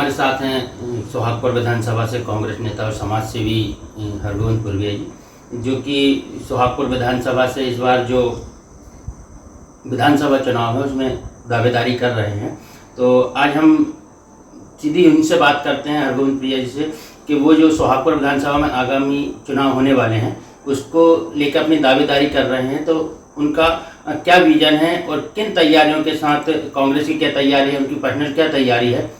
हमारे साथ हैं सोहागपुर विधानसभा से कांग्रेस नेता और समाज सेवी हरगोविंद पुरविया जी, जो कि सोहागपुर विधानसभा से इस बार जो विधानसभा चुनाव है उसमें दावेदारी कर रहे हैं। तो आज हम सीधी उनसे बात करते हैं, हरगोविंद पुरविया जी से, कि वो जो सोहागपुर विधानसभा में आगामी चुनाव होने वाले हैं उसको लेकर अपनी दावेदारी कर रहे हैं। तो उनका क्या विजन है और किन तैयारियों के साथ, कांग्रेस की क्या तैयारी है, उनकी पर्सनल क्या तैयारी है,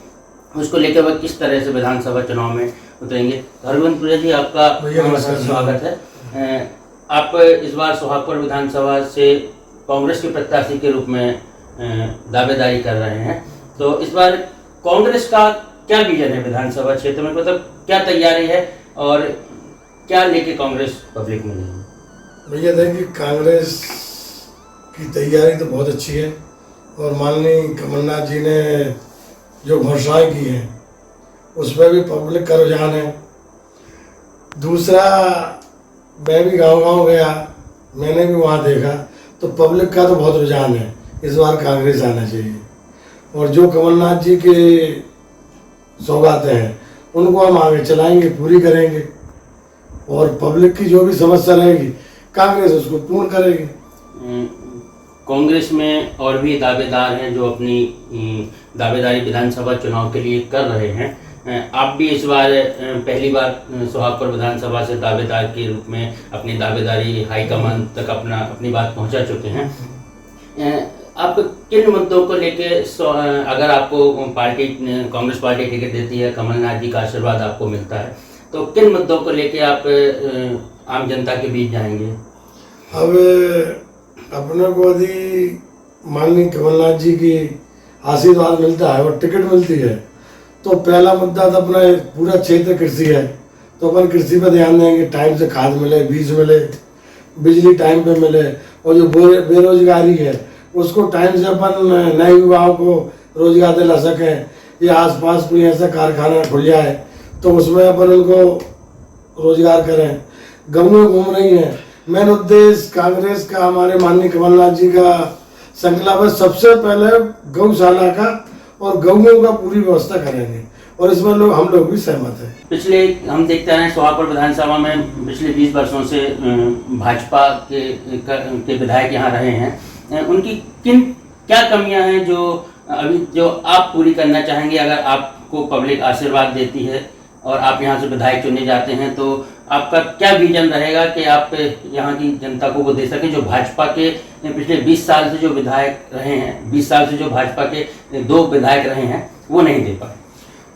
उसको लेकर वह किस तरह से विधानसभा चुनाव में उतरेंगे। हरगोविंद पुरविया जी, आपका स्वागत है। आप इस बार सोहागपुर विधानसभा से कांग्रेस के प्रत्याशी के रूप में दावेदारी कर रहे हैं। तो इस बार कांग्रेस का क्या विजन है विधानसभा क्षेत्र में, मतलब क्या तैयारी है और क्या लेके कांग्रेस पब्लिक में नहीं? भैया देखिए, कांग्रेस की तैयारी तो बहुत अच्छी है और माननीय कमलनाथ जी ने जो घोषणाएं की हैं उसमें भी पब्लिक का रुझान है। दूसरा, मैं भी गांव-गांव गया, मैंने भी वहां देखा तो पब्लिक का तो बहुत रुझान है, इस बार कांग्रेस आना चाहिए। और जो कमलनाथ जी के सौगातें हैं उनको हम आगे चलाएंगे, पूरी करेंगे और पब्लिक की जो भी समस्या रहेगी कांग्रेस उसको पूर्ण करेगी। कांग्रेस में और भी दावेदार हैं जो अपनी दावेदारी विधानसभा चुनाव के लिए कर रहे हैं। आप भी इस बार पहली बार सोहागपुर विधानसभा से दावेदार के रूप में अपनी दावेदारी हाईकमान तक अपनी बात पहुंचा चुके हैं। आप किन मुद्दों को लेके, अगर आपको कांग्रेस पार्टी टिकट देती है, कमलनाथ जी का आशीर्वाद आपको मिलता है, तो किन मुद्दों को लेके आप आम जनता के बीच जाएंगे? अब अपने को यदि माननीय कमलनाथ जी की आशीर्वाद मिलता है और टिकट मिलती है तो पहला मुद्दा तो अपना पूरा क्षेत्र कृषि है, तो अपन कृषि पर ध्यान देंगे। टाइम से खाद मिले, बीज मिले, बिजली टाइम पे मिले और जो बेरोजगारी है उसको टाइम से अपन नए युवाओं को रोजगार दिला सकें या आसपास कोई ऐसा कारखाना खुल जाए तो उसमें अपन उनको रोजगार करें। गाँव घूम रही हैं, मेन उद्देश्य कांग्रेस का, हमारे माननीय कमलनाथ जी का संकल्प है सबसे पहले गौशाला का और गौओं का पूरी व्यवस्था करेंगे और इसमें हम लोग भी सहमत हैं। पिछले हम देखते हैं सोहागपुर विधानसभा में पिछले 20 वर्षों से भाजपा के विधायक यहाँ रहे हैं। उनकी क्या कमियां हैं जो आप पूरी करना चाहेंगे? अगर आपको पब्लिक आशीर्वाद देती है और आप यहाँ से विधायक चुने जाते हैं तो आपका क्या विजन रहेगा कि आप यहाँ की जनता को वो दे सकें जो भाजपा के पिछले 20 साल से जो विधायक रहे हैं, 20 साल से जो भाजपा के 2 विधायक रहे हैं वो नहीं दे पाए?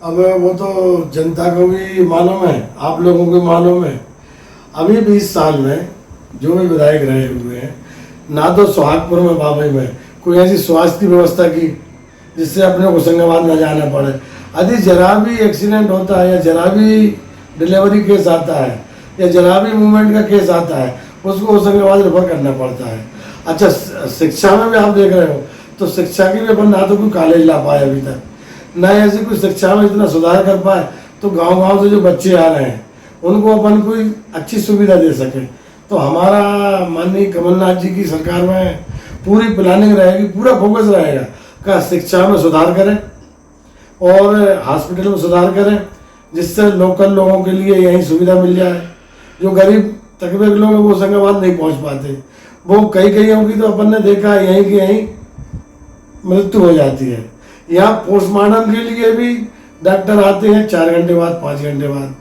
अब वो तो जनता को भी मालूम है, आप लोगों को मालूम है। अभी 20 साल में जो भी विधायक रहे हुए हैं, ना तो सोहागपुर में बाबई में कोई ऐसी स्वास्थ्य की व्यवस्था की जिससे अपने को होशंगाबाद न जाना पड़े। यदि जरा भी एक्सीडेंट होता है या जरा भी डिलीवरी केस आता है या जरा भी मूवमेंट का केस आता है उसको होशंगाबाद रेफर करना पड़ता है। अच्छा, शिक्षा में भी आप देख रहे हो तो शिक्षा की भी अपन ना तो कोई कॉलेज ला पाए अभी तक, ना ऐसी कोई शिक्षा में इतना सुधार कर पाए तो गांव-गांव से जो बच्चे आ रहे हैं उनको अपन कोई अच्छी सुविधा दे सके। तो हमारा माननीय कमलनाथ जी की सरकार में पूरी प्लानिंग रहेगी, पूरा फोकस रहेगा का शिक्षा में सुधार करें और हॉस्पिटल में सुधार करें जिससे लोकल लोगों के लिए यही सुविधा मिल जाए। जो गरीब तबके के लोग वो होशंगाबाद नहीं पहुंच पाते, वो कई की तो अपन ने देखा है यहीं की यहीं मृत्यु हो जाती है। यहाँ पोस्टमार्टम के लिए भी डॉक्टर आते हैं 4 घंटे बाद, 5 घंटे बाद।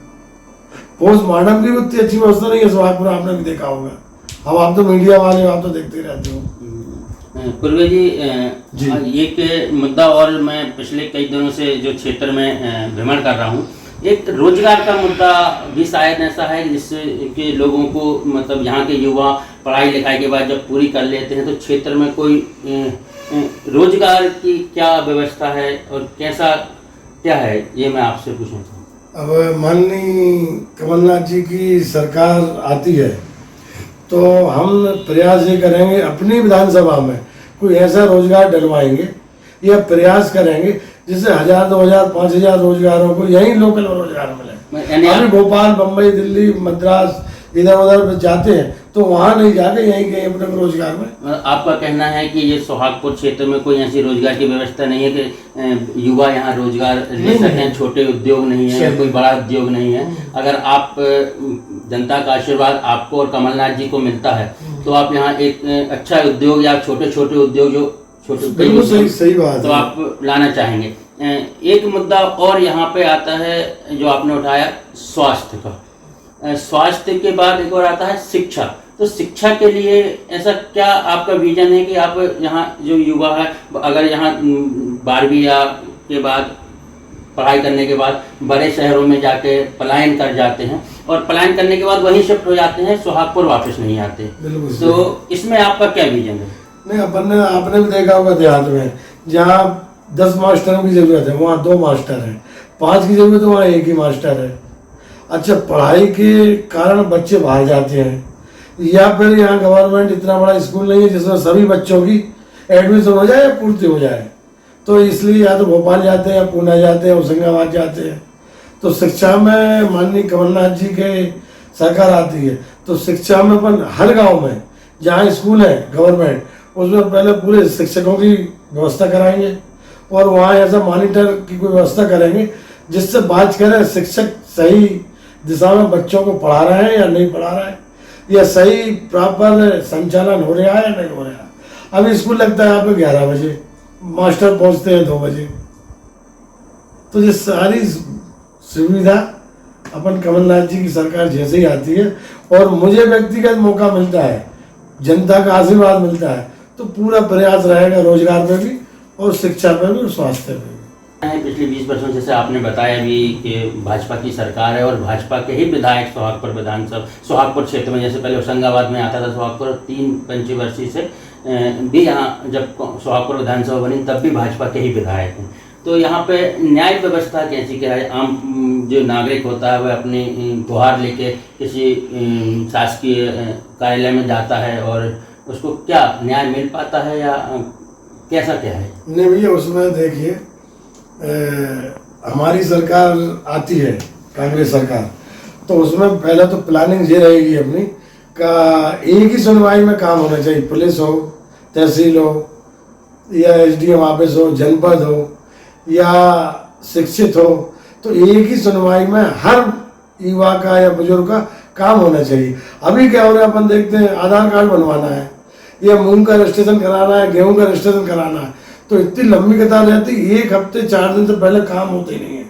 पोस्टमार्टम की उतनी अच्छी व्यवस्था नहीं है सोहागपुर, आपने भी देखा होगा। अब आप तो मीडिया वाले हो, आप तो देखते रहते हो। पुरविया जी, एक मुद्दा और मैं पिछले कई दिनों से जो क्षेत्र में भ्रमण कर रहा हूँ, एक रोजगार का मुद्दा भी शायद ऐसा है जिससे कि लोगों को, मतलब यहाँ के युवा पढ़ाई लिखाई के बाद जब पूरी कर लेते हैं तो क्षेत्र में कोई रोजगार की क्या व्यवस्था है और क्या है, ये मैं आपसे पूछना चाहूँ। अब माननीय कमलनाथ जी की सरकार आती है तो हम प्रयास ये करेंगे अपनी विधानसभा में कोई ऐसा रोजगार डलवाएंगे या प्रयास करेंगे जिससे 1000, 2000, 5000 रोजगारों को यही लोकल रोजगार मिले। अभी भोपाल, बम्बई, दिल्ली, मद्रास इधर उधर जाते हैं तो वहाँ नहीं जाके यहीं कहीं अपने को रोजगार में। आपका कहना है कि ये सोहागपुर क्षेत्र में कोई ऐसी रोजगार की व्यवस्था नहीं है कि युवा यहाँ रोजगार ले सकें, छोटे उद्योग नहीं है, कोई बड़ा उद्योग नहीं है। अगर आप जनता का आशीर्वाद आपको और कमलनाथ जी को मिलता है तो आप यहाँ एक अच्छा उद्योग या छोटे छोटे उद्योग जो छोटे सही बात तो आप लाना चाहेंगे। एक मुद्दा और यहाँ पे आता है जो आपने उठाया, स्वास्थ्य का। स्वास्थ्य के बाद एक और आता है शिक्षा। तो शिक्षा के लिए ऐसा क्या आपका विजन है कि आप यहाँ जो युवा है अगर यहाँ 12वीं या के बाद पढ़ाई करने के बाद बड़े शहरों में जाके पलायन कर जाते हैं और पलायन करने के बाद वहीं शिफ्ट हो जाते हैं, सोहागपुर वापस नहीं आते, तो इसमें आपका क्या विजन है? नहीं, आपने भी देखा होगा देहात में जहाँ 10 मास्टरों की जरूरत है वहाँ 2 मास्टर हैं, 5 की जरूरत है वहाँ 1 ही मास्टर है। अच्छा, पढ़ाई के कारण बच्चे बाहर जाते हैं या फिर यहाँ गवर्नमेंट इतना बड़ा स्कूल नहीं है जिसमें सभी बच्चों की एडमिशन हो जाए या पूर्ति हो जाए, तो इसलिए या तो भोपाल जाते हैं या पुणे जाते हैं, होशंगाबाद जाते हैं। तो शिक्षा में माननीय कमलनाथ जी के सरकार आती है तो शिक्षा में अपन हर गांव में जहाँ स्कूल है गवर्नमेंट उसमें पहले पूरे शिक्षकों की व्यवस्था कराएंगे और वहाँ ऐसा मॉनिटर की कोई व्यवस्था करेंगे जिससे बात करें शिक्षक सही दिशा में बच्चों को पढ़ा रहे हैं या नहीं पढ़ा रहे हैं, या सही प्रॉपर संचालन हो रहा है या नहीं हो रहा है। अभी स्कूल लगता है आपको 11 बजे, मास्टर पहुंचते हैं 2 बजे। तो ये सारी सुविधा अपन कमलनाथ जी की सरकार जैसे ही आती है और मुझे व्यक्तिगत मौका मिलता है, जनता का आशीर्वाद मिलता है, तो पूरा प्रयास रहेगा रोजगार में भी और शिक्षा में भी और स्वास्थ्य में भी। पिछले 20 वर्षों जैसे आपने बताया भी कि भाजपा की सरकार है और भाजपा के ही विधायक सोहागपुर विधानसभा सोहागपुर क्षेत्र में, जैसे पहले होशंगाबाद में आता था सोहागपुर, 3 पंचवर्षीय से भी यहाँ जब सोहागपुर विधानसभा बनी तब भी भाजपा के ही विधायक हैं। तो यहाँ पे न्याय व्यवस्था कैसी क्या है? आम जो नागरिक होता है वह अपनी गुहार लेके किसी शासकीय कार्यालय में जाता है और उसको क्या न्याय मिल पाता है या कैसा क्या है? नहीं भैया, उसमें देखिए हमारी सरकार आती है कांग्रेस सरकार, तो उसमें पहले तो प्लानिंग ये रहेगी अपनी का एक ही सुनवाई में काम होना चाहिए, पुलिस हो, तहसील हो या SDM ऑफिस हो, जनपद हो या शिक्षित हो, तो एक ही सुनवाई में हर युवा का या बुजुर्ग का काम होना चाहिए। अभी क्या हो रहा है अपन देखते हैं, आधार कार्ड बनवाना है या मूंग का रजिस्ट्रेशन कराना है, गेहूं का रजिस्ट्रेशन कराना है, तो इतनी लंबी कतार रहती, 1 हफ्ते 4 दिन से पहले काम होते ही नहीं है।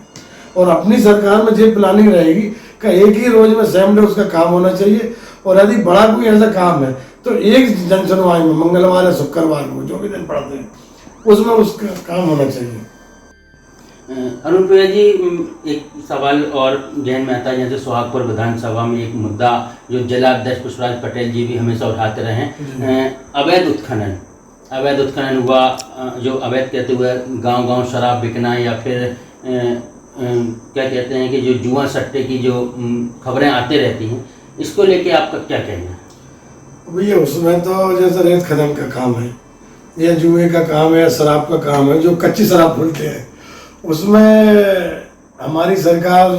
और अपनी सरकार में जो प्लानिंग रहेगी कि एक ही रोज में सेम डे उसका काम होना चाहिए और यदि बड़ा कोई ऐसा काम है तो एक जन सुनवाई में मंगलवार या शुक्रवार को जो भी दिन पड़ते हैं उसमें उसका काम होना चाहिए। अरुण प्रिया जी, एक सवाल और जहन में आता है, जैसे सोहागपुर विधानसभा में एक मुद्दा जो जिला अध्यक्ष पुष्पराज पटेल जी भी हमेशा उठाते रहे हैं, अवैध उत्खनन हुआ, जो अवैध कहते हुए गांव-गांव शराब बिकना या फिर क्या कहते हैं कि जो जुआ सट्टे की जो खबरें आती रहती हैं, इसको लेके आपका क्या कहना है? भैया उसमें तो जैसे रेत खनन का काम है या जुए का काम है या शराब का काम है, जो कच्ची शराब खोलते हैं, उसमें हमारी सरकार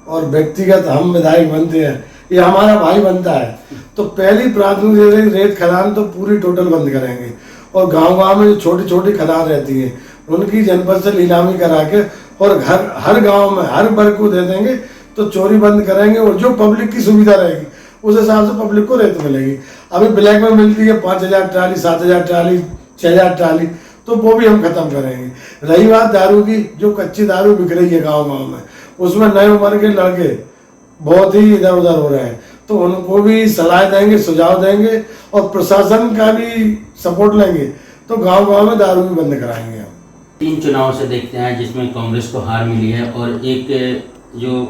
और व्यक्तिगत हम विधायक बनते हैं या हमारा भाई बनता है, तो पहली प्राथमिक रेत खदान तो पूरी टोटल बंद करेंगे और गांव-गांव में जो छोटी छोटी खदान रहती है उनकी जनपद से नीलामी करा के और हर गांव में हर वर्ग को दे देंगे, तो चोरी बंद करेंगे और जो पब्लिक की सुविधा रहेगी उस हिसाब से पब्लिक को रेत मिलेगी। अभी ब्लैक में मिलती है 5,000 ट्राली, 7,000 ट्राली, 6,000 ट्राली, तो वो भी हम खत्म करेंगे। रही बात दारू की, जो कच्ची दारू बिक रही है गाँव-गाँव में, उसमें नए उम्र के लड़के बहुत ही इधर उधर हो रहे हैं, तो उनको भी सलाह देंगे, सुझाव देंगे और प्रशासन का भी सपोर्ट लेंगे, तो गांव-गांव में दारू भी बंद कराएंगे हम। 3 चुनाव से देखते हैं जिसमें कांग्रेस को हार मिली है और एक जो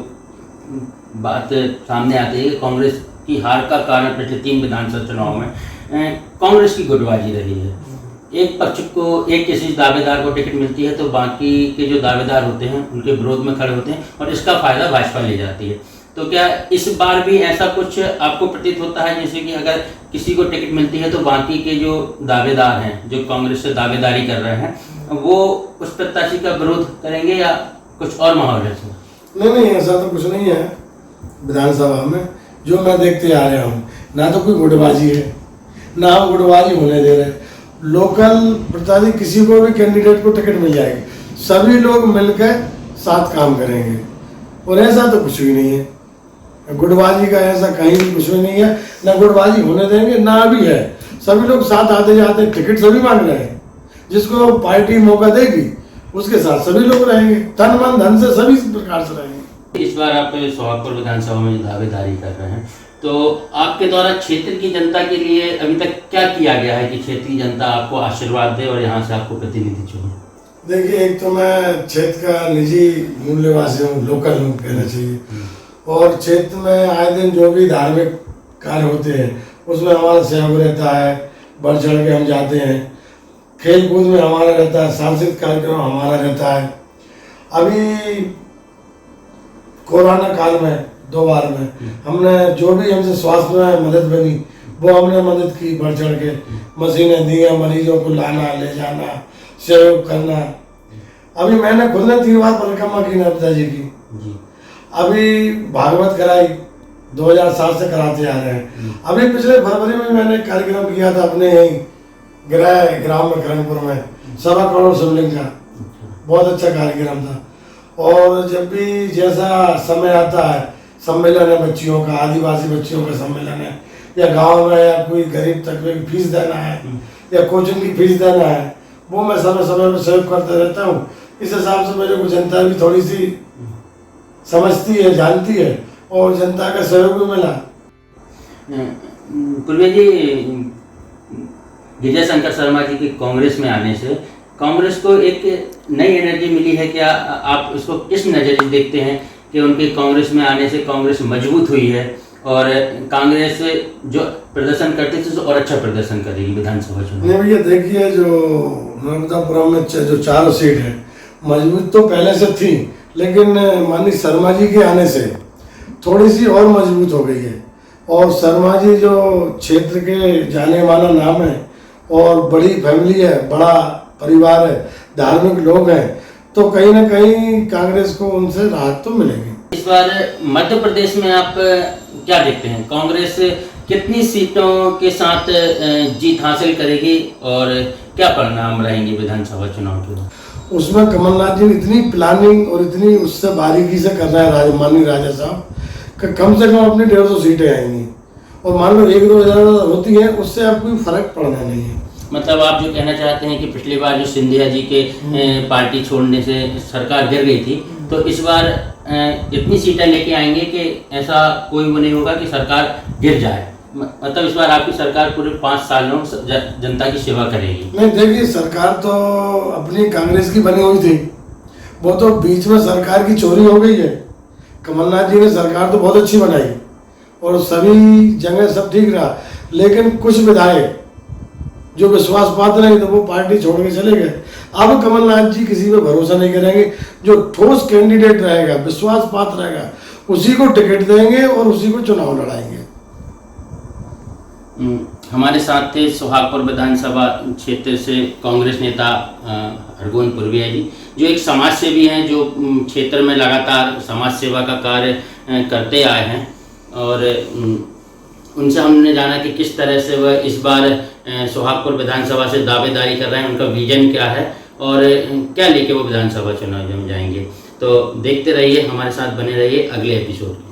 बात सामने आती है कि कांग्रेस की हार का कारण पिछले 3 विधानसभा चुनाव में कांग्रेस की गुटबाजी रही है। एक पक्ष को एक किसी दावेदार को टिकट मिलती है तो बाकी के जो दावेदार होते हैं उनके विरोध में खड़े होते हैं और इसका फायदा भाजपा ले जाती है। तो क्या इस बार भी ऐसा कुछ आपको प्रतीत होता है, जैसे कि अगर किसी को टिकट मिलती है तो बाकी के जो दावेदार हैं, जो कांग्रेस से दावेदारी कर रहे हैं, वो उस प्रत्याशी का विरोध करेंगे या कुछ और माहौल है? नहीं, ऐसा तो कुछ नहीं है। विधानसभा में जो मैं देखते आ रहा हूँ, ना तो कोई गुटबाजी है, ना हम गुटबाजी होने दे रहे। लोकल प्रत्याशी किसी को भी कैंडिडेट को टिकट मिल जाएगी, सभी लोग मिलकर साथ काम करेंगे और ऐसा तो कुछ भी नहीं है। गुटबाजी का ऐसा कहीं भी कुछ भी नहीं है, ना गुटबाजी होने देंगे ना भी है। सभी लोग साथ आते जाते, टिकट सभी मांग रहे हैं, जिसको पार्टी मौका देगी उसके साथ सभी लोग रहेंगे, तन मन धन से सभी प्रकार से रहेंगे। इस बार आप सोहागपुर विधानसभा में दावेदारी कर रहे हैं, तो आपके द्वारा क्षेत्र की जनता के लिए अभी तक क्या किया गया है कि क्षेत्र की जनता आपको आशीर्वाद दे और यहाँ से आपको प्रतिनिधि चुने? देखिए, एक तो मैं क्षेत्र का निजी मूल निवासी हूँ, लोकल हूँ कहना चाहिए, और क्षेत्र में आए दिन जो भी धार्मिक कार्य होते हैं उसमें हमारा सहयोग रहता है, बढ़ चढ़ के हम जाते हैं। खेल कूद में हमारा रहता है, सांस्कृतिक कार्यक्रम हमारा रहता है। अभी कोरोना काल में 2 बार में हमने जो भी हमसे स्वास्थ्य में मदद बनी वो हमने मदद की, बढ़ चढ़ के मशीनें दी हैं, मरीजों को लाना ले जाना, सहयोग करना। अभी मैंने खुद ने 3 बार परिक्रमा की नर्मदा जी की। अभी भागवत कराई 2007 से कराते आ रहे हैं। अभी पिछले फरवरी में मैंने कार्यक्रम किया था अपने यही ग्राम में करणपुर में, 1.25 करोड़ शिवलिंग का, बहुत अच्छा कार्यक्रम था। और जब भी जैसा समय आता है, सम्मेलन है बच्चियों का, आदिवासी बच्चियों का सम्मेलन है, या गांव में या कोई गरीब तबके की फीस देना है या कोचिंग की फीस देना है, वो मैं समय समय पर सहयोग करते रहता हूँ। इस हिसाब से मेरे को जनता भी थोड़ी सी समझती है, जानती है, और जनता का सहयोग भी मिला। पूर्वी जी, विजय शंकर शर्मा जी के कांग्रेस में आने से कांग्रेस को एक नई एनर्जी मिली है। क्या आप इसको किस नज़रिए से देखते हैं कि उनके कांग्रेस में आने से कांग्रेस मजबूत हुई है और कांग्रेस जो प्रदर्शन करती थी और अच्छा प्रदर्शन करेगी विधानसभा चुनाव? नहीं भैया, देखिए जो नर्मदापुरम में जो 4 सीट है, मजबूत तो पहले से थी, लेकिन माननीय शर्मा जी के आने से थोड़ी सी और मजबूत हो गई है। और शर्मा जी जो क्षेत्र के जाने माना नाम है और बड़ी फैमिली है, बड़ा परिवार है, धार्मिक लोग हैं, तो कहीं ना कहीं कांग्रेस को उनसे राहत तो मिलेगी। इस बार मध्य प्रदेश में आप क्या देखते हैं, कांग्रेस कितनी सीटों के साथ जीत हासिल करेगी और क्या परिणाम रहेंगे विधानसभा चुनाव के? उसमें कमलनाथ जी ने इतनी प्लानिंग और इतनी उससे बारीकी से कर रहा है माननीय राजा साहब, कि कम से कम अपनी 150 सीटें आएंगी। और मान लो 1-2 हज़ार होती है, उससे अब कोई फर्क पड़ना नहीं है। मतलब आप जो कहना चाहते हैं कि पिछली बार जो सिंधिया जी के पार्टी छोड़ने से सरकार गिर गई थी, तो इस बार इतनी सीटें लेके आएंगे कि ऐसा कोई वो नहीं होगा कि सरकार गिर जाए। मतलब इस बार आपकी सरकार पूरे 5 सालों जनता की सेवा करेगी। नहीं, देखिए, सरकार तो अपनी कांग्रेस की बनी हुई थी, वो तो बीच में सरकार की चोरी हो गई है। कमलनाथ जी ने सरकार तो बहुत अच्छी बनाई और सभी जगह सब ठीक रहा, लेकिन कुछ विधायक जो विश्वास पात्र नहीं, तो वो पार्टी छोड़ के चले गए। अब कमलनाथ जी किसी पे भरोसा नहीं करेंगे, जो ठोस कैंडिडेट रहेगा, विश्वास पात्र रहेगा, उसी को टिकट देंगे और उसी को चुनाव लड़ाएंगे। हमारे साथ थे सोहागपुर विधानसभा क्षेत्र से कांग्रेस नेता हरगोविंद पुरविया जी, जो एक समाज सेवी हैं, जो क्षेत्र में लगातार समाज सेवा का कार्य करते आए हैं। और उनसे हमने जाना कि किस तरह से वह इस बार सोहागपुर विधानसभा से दावेदारी कर रहे हैं, उनका विजन क्या है और क्या लेके वो विधानसभा चुनाव में जाएंगे। तो देखते रहिए, हमारे साथ बने रहिए अगले एपिसोड।